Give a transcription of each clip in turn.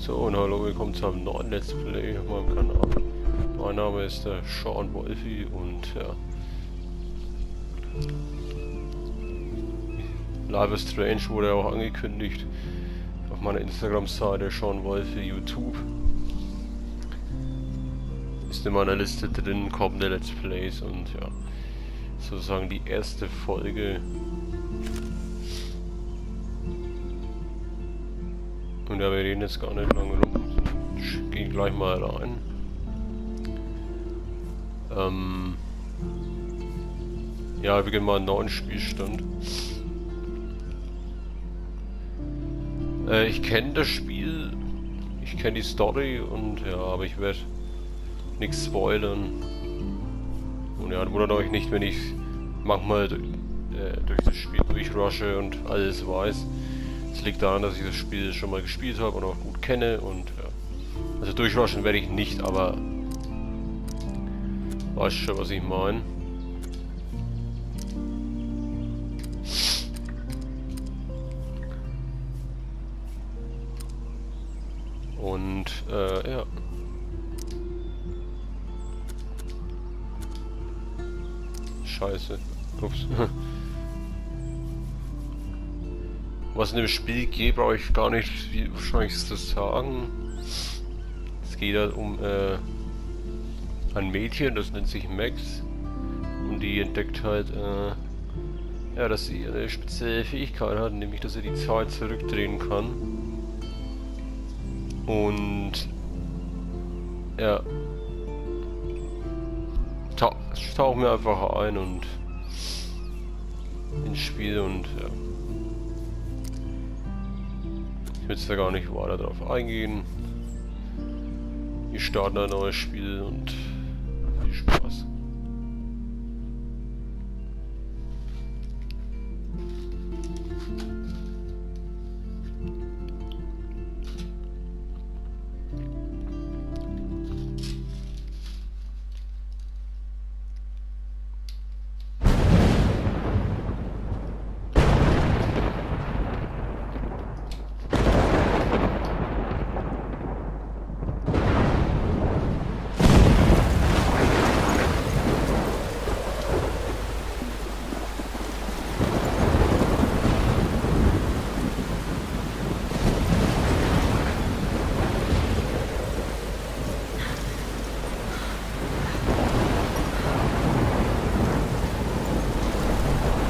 So und hallo, willkommen zu einem neuen Let's Play auf meinem Kanal. Mein Name ist der Sean Wolfi und ja. Live is Strange wurde auch angekündigt auf meiner Instagram-Seite Sean Wolfi YouTube. Ist in meiner Liste drin, kommende Let's Plays und ja. Sozusagen die erste Folge. Und ja, wir reden jetzt gar nicht lange rum. Ich gehe gleich mal rein. Ja, wir beginnen mal einen neuen Spielstand. Ich kenne das Spiel, ich kenne die Story und ja, aber ich werde nichts spoilern. Und ja, wundert euch nicht, wenn ich manchmal durch das Spiel durchrushe und alles weiß. Es liegt daran, dass ich das Spiel schon mal gespielt habe und auch gut kenne und ja. Also durchrushen werde ich nicht, aber weißt schon, was ich meine. Und ja. Scheiße. Ups. Was in dem Spiel geht, brauche ich gar nicht viel wahrscheinlich zu sagen. Es geht halt um ein Mädchen, das nennt sich Max. Und die entdeckt halt, ja, dass sie eine spezielle Fähigkeit hat, nämlich dass sie die Zeit zurückdrehen kann. Und ja, tauchen wir einfach ein und ins Spiel und ja. Ich will jetzt da gar nicht weiter drauf eingehen. Wir starten ein neues Spiel und viel Spaß.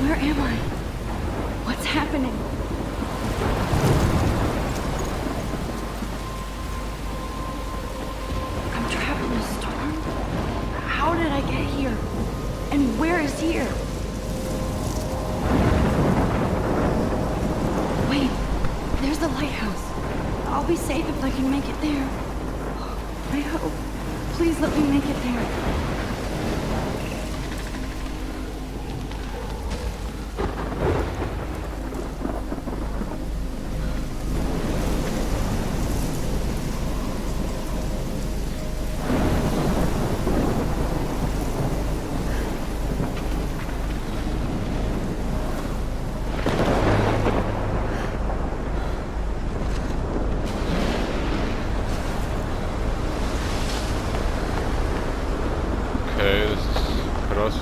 Where am I? What's happening? I'm trapped in a storm? How did I get here? And where is here? Wait, there's the lighthouse. I'll be safe if I can make it there. I hope. Please let me make it there. Okay, das ist krass.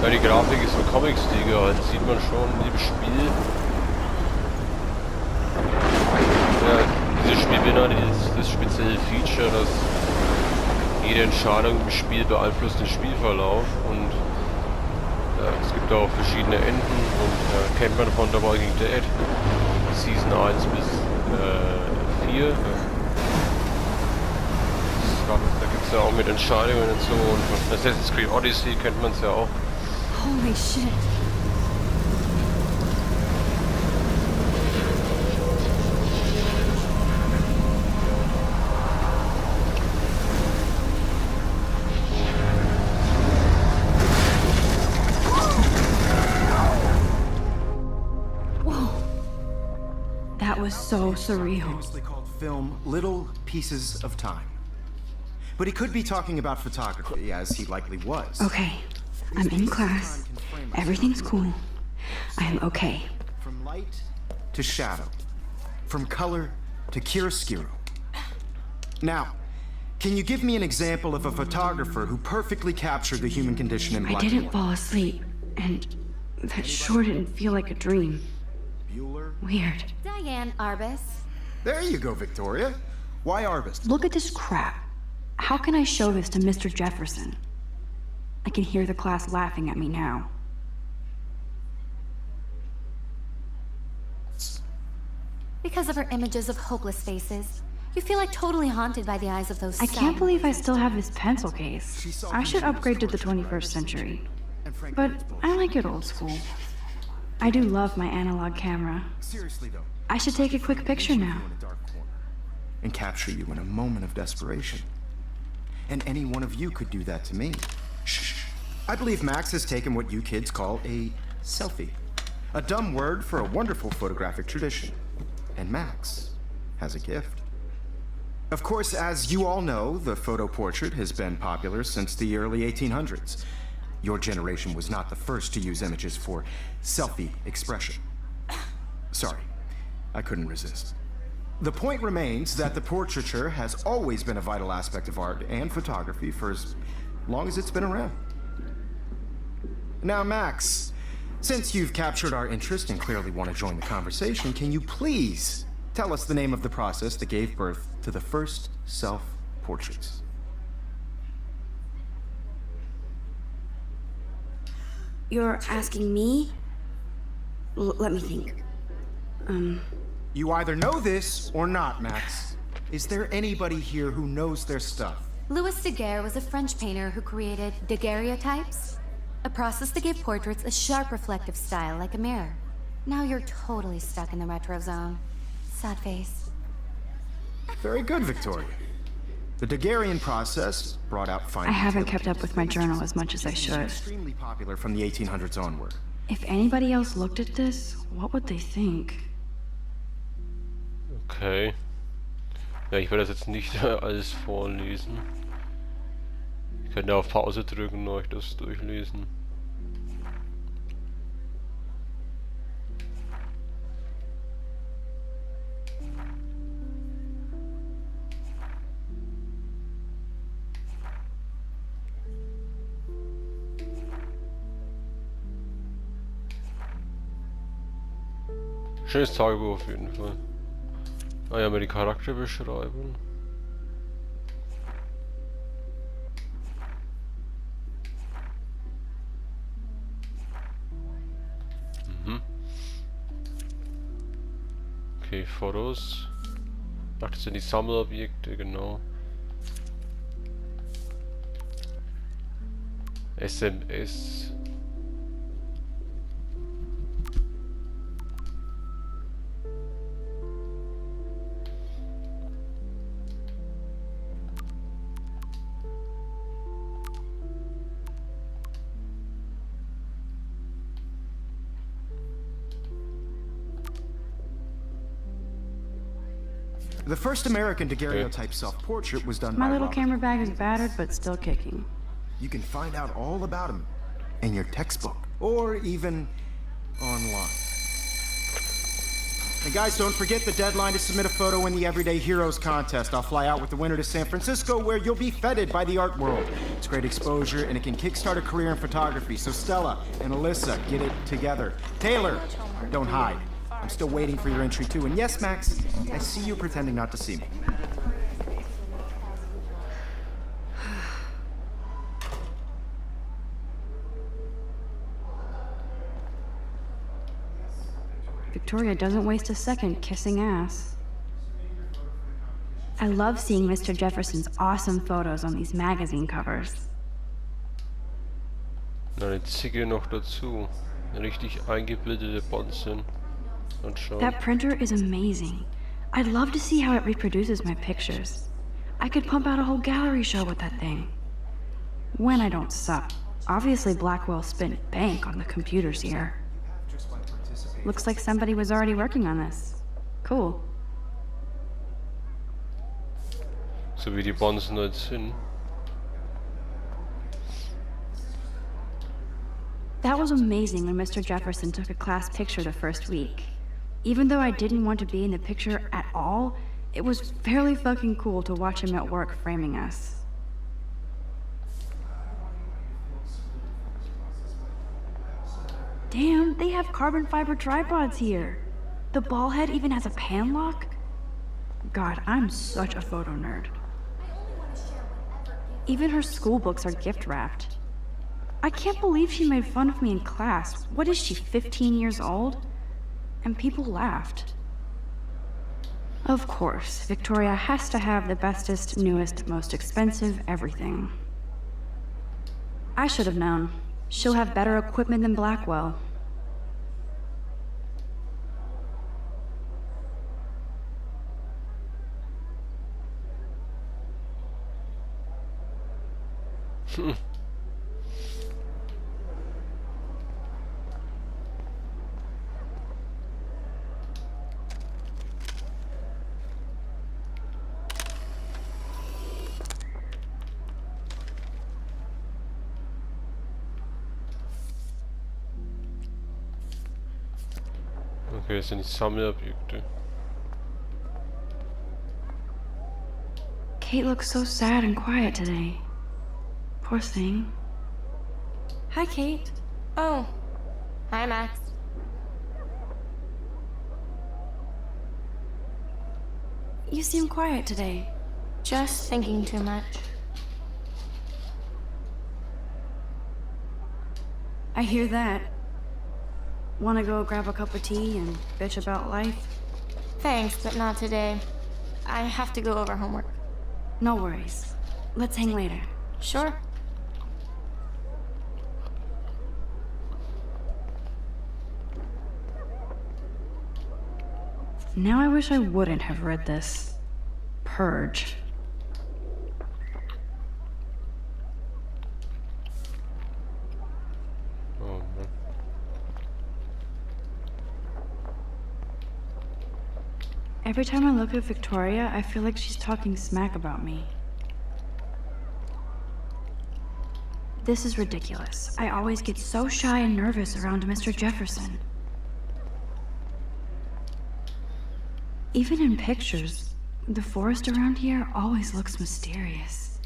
Ja, die Grafik ist so Comic-Stil gehalten, sieht man schon im Spiel. Ja, dieses Spiel beinhaltet das spezielle Feature, dass jede Entscheidung im Spiel beeinflusst den Spielverlauf und es gibt auch verschiedene Enden und kennt man von The Walking Dead, Season 1 bis 4. Da gibt es ja auch mit Entscheidungen und so und von Assassin's Creed Odyssey kennt man es ja auch. Holy shit. Whoa. That was so surreal. Famously called film Little Pieces of Time. But he could be talking about photography, as he likely was. Okay, I'm in class. Everything's cool. I am okay. From light to to shadow, from color to chiaroscuro. Now, can you give me an example of a photographer who perfectly captured the human condition in black I and didn't white? fall asleep, and that sure didn't feel like a dream. Bueller? Weird. Diane Arbus. There you go, Victoria. Why Arbus? Look at this crap. How can I show this to Mr. Jefferson? I can hear the class laughing at me now. Because of her images of hopeless faces, you feel like totally haunted by the eyes of those I can't believe I still have this pencil case. I should upgrade to the 21st century. But I like it old school. I do love my analog camera. Seriously though. I should take a quick picture now. In a dark corner and capture you in a moment of desperation. And any one of you could do that to me. Shh. I believe Max has taken what you kids call a selfie. A dumb word for a wonderful photographic tradition. And Max has a gift. Of course, as you all know, the photo portrait has been popular since the early 1800s. Your generation was not the first to use images for selfie expression. Sorry, I couldn't resist. The point remains that the portraiture has always been a vital aspect of art and photography for as long as it's been around. Now, Max, since you've captured our interest and clearly want to join the conversation, can you please tell us the name of the process that gave birth to the first self-portraits? You're asking me? Let me think. You either know this or not, Max. Is there anybody here who knows their stuff? Louis Daguerre was a French painter who created daguerreotypes, a process that gave portraits a sharp reflective style like a mirror. Now you're totally stuck in the retro zone. Sad face. Very good, Victoria. The Daguerrean process brought out fine I haven't detail kept up with my journal as much as I should. Extremely popular from the 1800s onward. If anybody else looked at this, what would they think? Okay. Ja, ich werde das jetzt nicht alles vorlesen. Ich könnte auf Pause drücken und euch das durchlesen. Schönes Tagebuch auf jeden Fall. Ah ja, mal die Charakterbeschreibung. Mhm. Okay, Fotos. Ach, das sind die Sammelobjekte, genau. SMS. The first American daguerreotype self-portrait was done by My little Robert. camera bag is battered, but still kicking. You can find out all about him in your textbook or even online. And guys, don't forget the deadline to submit a photo in the Everyday Heroes contest. I'll fly out with the winner to San Francisco where you'll be feted by the art world. It's great exposure and it can kickstart a career in photography. So Stella and Alyssa, get it together. Taylor, don't hide. I'm still waiting for your entry too. And yes, Max, I see you pretending not to see me. Victoria doesn't waste a second kissing ass. I love seeing Mr. Jefferson's awesome photos on these magazine covers. Na, eine Zicke noch dazu. Eine richtig eingebildete Bonzen. Und schau. That printer is amazing. I'd love to see how it reproduces my pictures. I could pump out a whole gallery show with that thing. When I don't suck. Obviously Blackwell spent bank on the computers here. Looks like somebody was already working on this. Cool. So wie die Bonzen halt sind. That was amazing when Mr. Jefferson took a class picture the first week. Even though I didn't want to be in the picture at all, it was fairly fucking cool to watch him at work framing us. Damn, they have carbon fiber tripods here. The ball head even has a pan lock. God, I'm such a photo nerd. Even her school books are gift wrapped. I can't believe she made fun of me in class. What is she, 15 years old? And people laughed. Of course, Victoria has to have the bestest, newest, most expensive everything. I should have known. She'll have better equipment than Blackwell. Okay, das sind die Sammelobjekte. Kate looks so sad and quiet today. Poor thing. Hi, Kate. Oh. Hi, Max. You seem quiet today. Just thinking too much. I hear that. Wanna go grab a cup of tea and bitch about life? Thanks, but not today. I have to go over homework. No worries. Let's hang later. Sure. Now I wish I wouldn't have read this. Purge. Oh man. Every time I look at Victoria, I feel like she's talking smack about me. This is ridiculous. I always get so shy and nervous around Mr. Jefferson. Even in pictures, the forest around here always looks mysterious.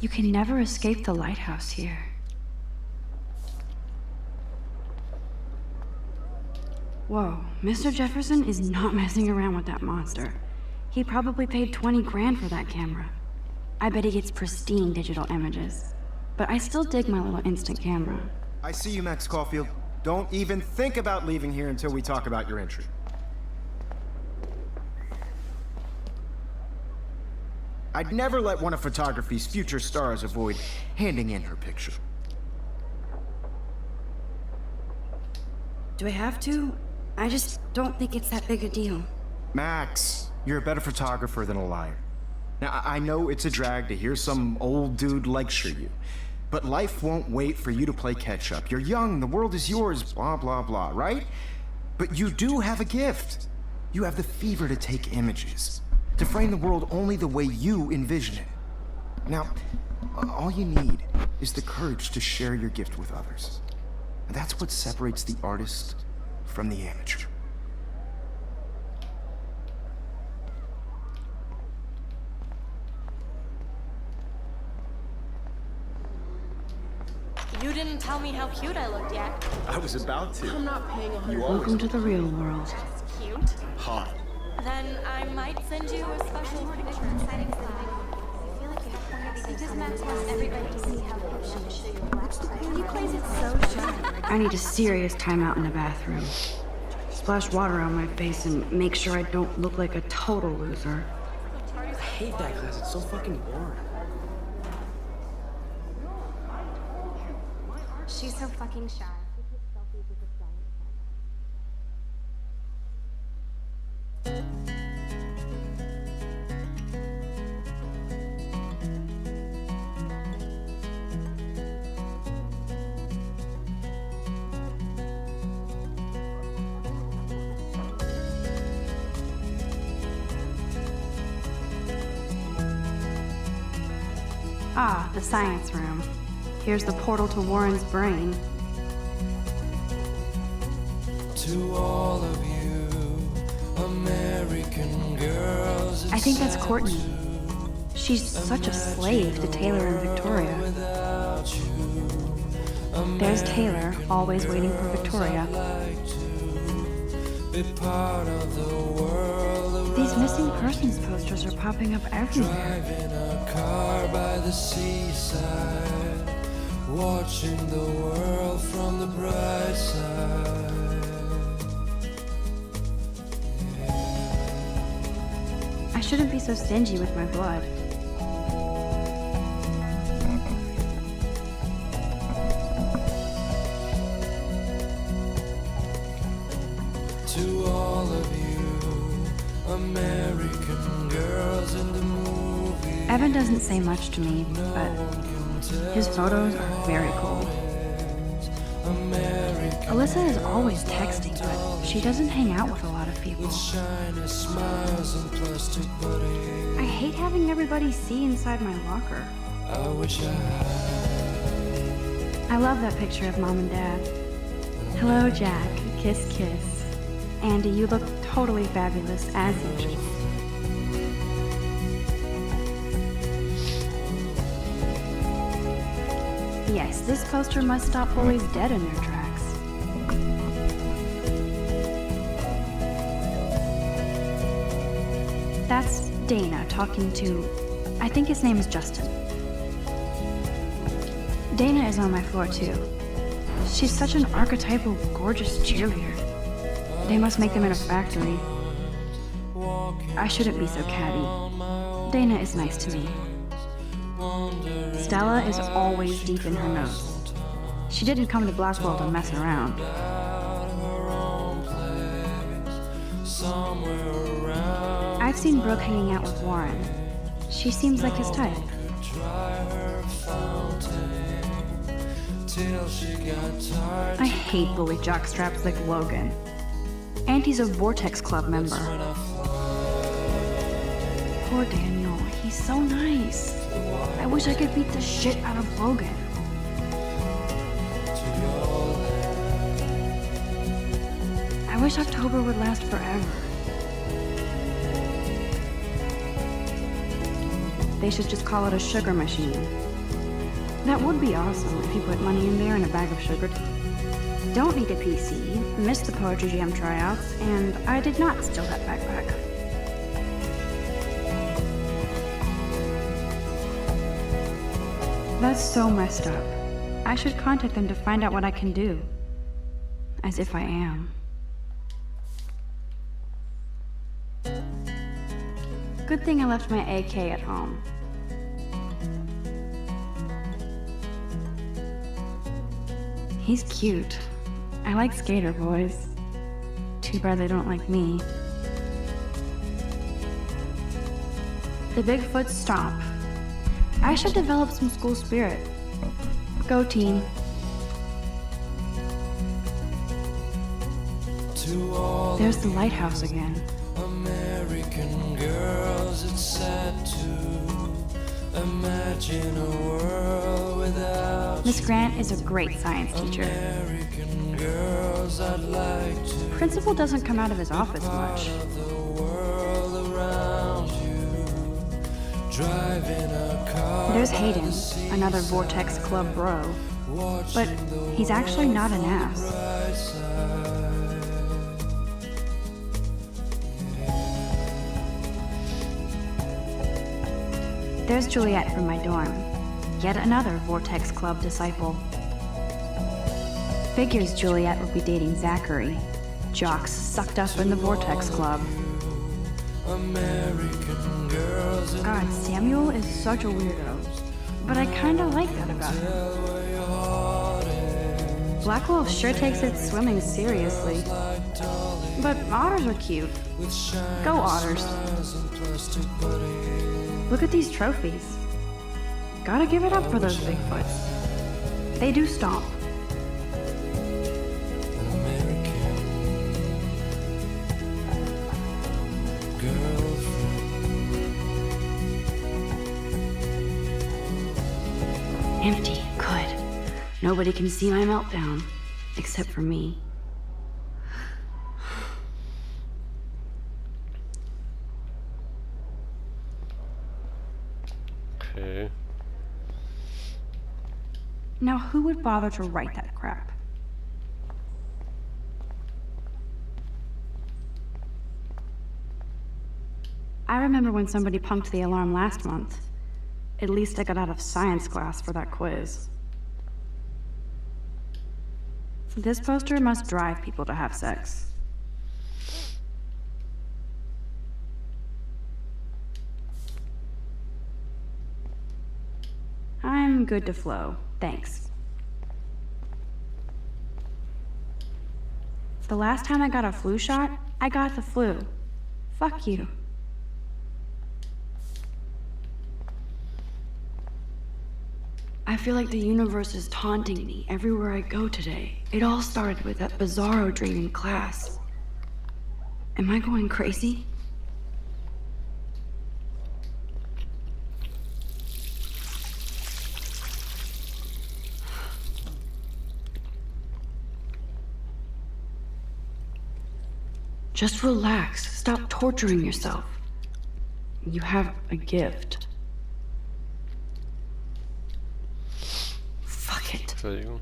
You can never escape the lighthouse here. Whoa, Mr. Jefferson is not messing around with that monster. He probably paid 20 grand for that camera. I bet he gets pristine digital images. But I still dig my little instant camera. I see you, Max Caulfield. Don't even think about leaving here until we talk about your entry. I'd never let one of photography's future stars avoid handing in her picture. Do I have to? I just don't think it's that big a deal. Max, you're a better photographer than a liar. Now, I know it's a drag to hear some old dude lecture you, but life won't wait for you to play catch-up. You're young, the world is yours, blah, blah, blah, right? But you do have a gift. You have the fever to take images, to frame the world only the way you envision it. Now, all you need is the courage to share your gift with others. And that's what separates the artist from the amateur. You didn't tell me how cute I looked yet. I was about to. I'm not paying 100. Welcome to the real world. That's cute. Hot. Then I might send you a special picture. Because Max wants everybody to see how cute she is. He plays it so shy. I need a serious timeout in the bathroom. Splash water on my face and make sure I don't look like a total loser. I hate that class. It's so fucking boring. She's so fucking shy. Ah, the science room. Here's the portal to Warren's brain. I think that's Courtney. She's such a slave to Taylor and Victoria. There's Taylor, always waiting for Victoria. These missing persons posters are popping up everywhere. Watching the world from the bright side. I shouldn't be so stingy with my blood. To all of you, American girls in the movie. Evan doesn't say much to me, but his photos are very cool. Alyssa is always texting, but she doesn't hang out with a lot of people. I hate having everybody see inside my locker. I love that picture of Mom and Dad. Hello, Jack. Kiss, kiss. Andy, you look totally fabulous, as usual. Yes, this poster must stop bullies dead in their tracks. That's Dana talking to... I think his name is Justin. Dana is on my floor too. She's such an archetypal, gorgeous cheerleader. They must make them in a factory. I shouldn't be so catty. Dana is nice to me. Stella is always deep in her notes. She didn't come to Blackwell to mess around. I've seen Brooke hanging out with Warren. She seems like his type. I hate bully jockstraps like Logan. Auntie's a Vortex Club member. Poor Daniel, he's so nice. I wish I could beat the shit out of Logan. I wish October would last forever. They should just call it a sugar machine. That would be awesome if you put money in there and a bag of sugar. Don't need a PC, missed the Poetry Jam tryouts, and I did not steal that backpack. That's so messed up. I should contact them to find out what I can do. As if I am. Good thing I left my AK at home. He's cute. I like skater boys. Too bad they don't like me. The Bigfoot stomp. I should develop some school spirit. Go team. There's the lighthouse again. American girls, it's sad to imagine a world without Miss Grant is a great science teacher. American girls, I'd like to Principal doesn't come out of his office much. the world around you. Driving a car. There's Hayden, another Vortex Club bro. But he's actually not an ass. There's Juliet from my dorm. Yet another Vortex Club disciple. Figures Juliet would be dating Zachary. Jocks sucked up in the Vortex Club. American girls in God, Samuel is such a weirdo. But I kinda like that about him. Blackwell sure takes its swimming seriously. But otters are cute. Go otters. Look at these trophies. Gotta give it up for those Bigfoots. They do stomp. Empty. Good. Nobody can see my meltdown. Except for me. Okay. Now, who would bother to write that crap? I remember when somebody punked the alarm last month. At least I got out of science class for that quiz. This poster must drive people to have sex. I'm good to flow, thanks. The last time I got a flu shot, I got the flu. Fuck you. I feel like the universe is taunting me everywhere I go today. It all started with that bizarro dream in class. Am I going crazy? Just relax. Stop torturing yourself. You have a gift. Fuck it. Entschuldigung.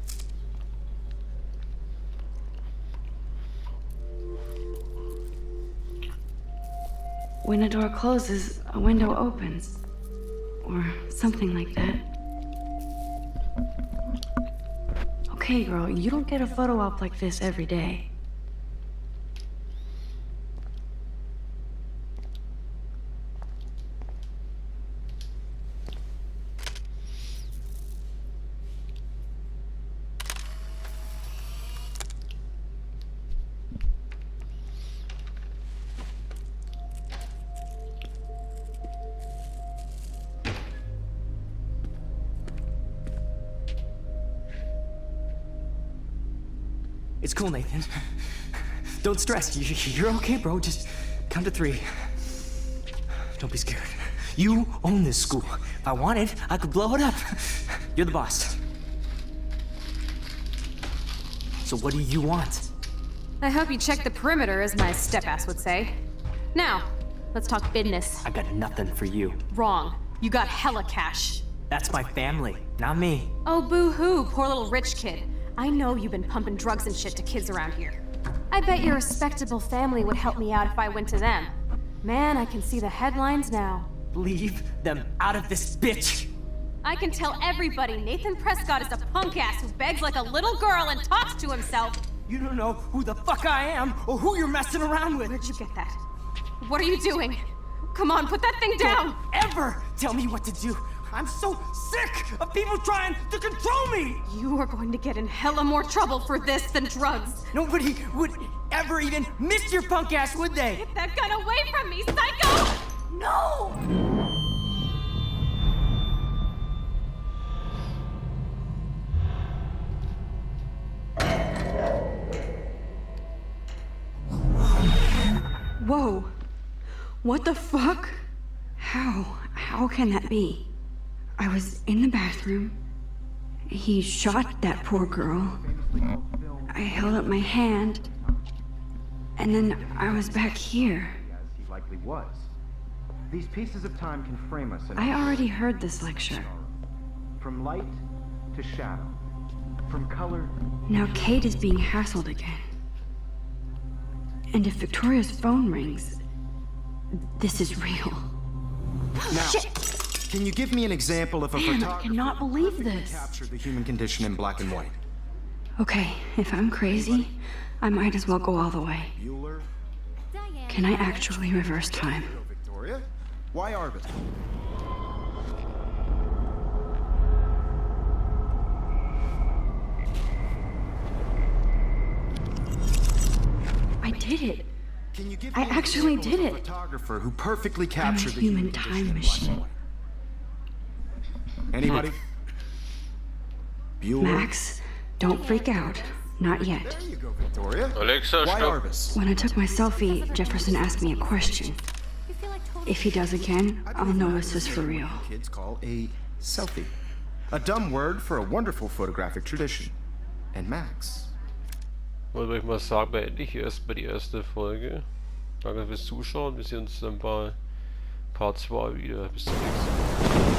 When a door closes, a window opens. Or something like that. Okay, girl, you don't get a photo op like this every day. It's cool, Nathan. Don't stress. You're okay, bro. Just count to 3. Don't be scared. You own this school. If I wanted, I could blow it up. You're the boss. So what do you want? I hope you check the perimeter, as my step-ass would say. Now, let's talk business. I got nothing for you. Wrong. You got hella cash. That's my family, not me. Oh, boo-hoo, poor little rich kid. I know you've been pumping drugs and shit to kids around here. I bet your respectable family would help me out if I went to them. Man, I can see the headlines now. Leave them out of this bitch! I can tell everybody Nathan Prescott is a punk ass who begs like a little girl and talks to himself. You don't know who the fuck I am or who you're messing around with. Where'd you get that? What are you doing? Come on, put that thing down! Don't ever tell me what to do. I'm so sick of people trying to control me! You are going to get in hella more trouble for this than drugs. Nobody would ever even miss your punk ass, would they? Get that gun away from me, psycho! No! Whoa. What the fuck? How can that be? I was in the bathroom. He shot that poor girl. I held up my hand. And then I was back here. As he likely was. These pieces of time can frame us in I already heard this lecture. from light to shadow, from color. Now Kate is being hassled again. And if Victoria's phone rings, this is real. Now, Shit! can you give me an example of a Man, I photographer cannot believe perfectly this. captured the human condition in black and white? Okay, if I'm crazy, I might as well go all the way. Bueller? Can I actually reverse time? No, Victoria? Why Arvid? I did it. Can you give I me an actually example did of a it. photographer who perfectly I'm a captured the human condition time in black and machine. white? Anybody? Bueller? Max, don't freak out. Not yet. There you go, Victoria. Alexa, Why stopp. Arvis? When I took my selfie, Jefferson asked me a question. If he does again, I'll know this is for real. Kids call a selfie. A dumb word for a wonderful photographic tradition. And Max. Wollte ich mal sagen, beende ich erstmal die erste Folge. Danke fürs Zuschauen. Wir sehen uns dann bei Part 2 wieder. Bis zum nächsten Mal.